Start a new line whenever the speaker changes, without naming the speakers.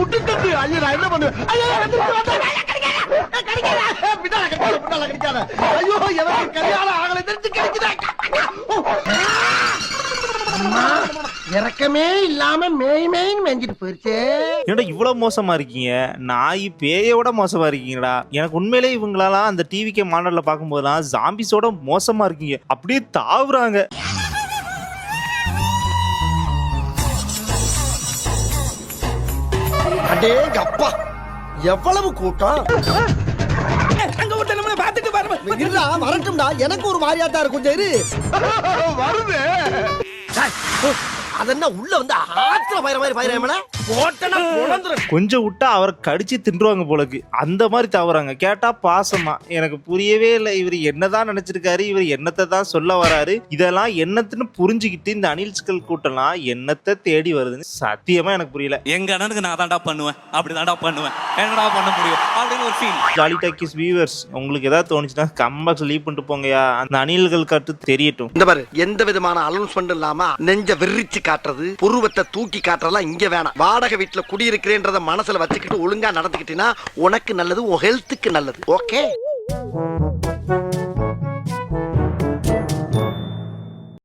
முட்டுக்கட்டு. ஐயோ நான் என்ன பண்ணுவேன்? ஐயோ ஐயோ எனக்கு கல்யாணம் ஆகலை தெரிஞ்சு கிடைக்குதா? இறக்கமே இல்லாம மேய்மேன்னு மேஞ்சிட்டு போயிருச்சே.
ஏன்டா இவ்வளவு மோசமா இருக்கீங்க? நாய் பேயோட மோசமா இருக்கீங்கடா. எனக்கு உண்மையிலே இவங்களெல்லாம் அந்த டிவிக்கே மாடல்ல பார்க்கும்போதெல்லாம் ஜாம்பிஸோட மோசமா இருக்கீங்க. அப்படியே தாவுறாங்க.
அடே அப்பா எவ்வளவு கூட்டம். வரட்டும்டா, எனக்கு ஒரு மாதிரியாத்தான் இருக்கும். சரி வருது. அதென்ன உள்ள வந்து ஆத்திர பயிர மாதிரி பயிர
கொஞ்சம் விட்டா அவரை கடிச்சு தின்றுவாங்க போலக்கு. அந்த மாதிரி தவறாங்க. கேட்டா பாசமா. எனக்கு புரியவே இல்லை. இவர் என்னதான் நினைச்சிருக்காரு, இவர் என்னத்தை தான் சொல்ல வராரு, இதெல்லாம் என்னத்துன்னு புரிஞ்சுக்கிட்டு இந்த அனில்ஸ்கள் கூட்டம்லாம் என்னத்தை தேடி வருதுன்னு சத்தியமா எனக்கு புரியல.
எங்க அண்ணனுக்கு நான் தான்டா பண்ணுவேன், அப்படிதான்டா பண்ணுவேன், என்னடா பண்ண முடியும் அப்படின்னு ஒரு ஃபீல்.
ஜாலி டாக்கிஸ் வியூவர்ஸ், உங்களுக்கு ஏதாவது தோணுச்சுன்னா கம்பாக்ஸ் லீவ் பண்ணிட்டு போங்கயா. அந்த அணில்கள் காட்டு தெரியட்டும்.
இந்த பாரு, எந்த விதமான அலௌன்ஸ்மெண்ட் இல்லாம நெஞ்ச விரிச்சு காட்டுறது, புருவத்தை தூக்கி காட்டுறதெல்லாம் இங்க வேணாம். வாடகை வீட்டுல குடியிருக்கிறேன்றத மனசுல வச்சுக்கிட்டு ஒழுங்கா நடந்துக்கிட்டீங்கன்னா உனக்கு நல்லது, உன் ஹெல்த்துக்கு நல்லது. ஓகே.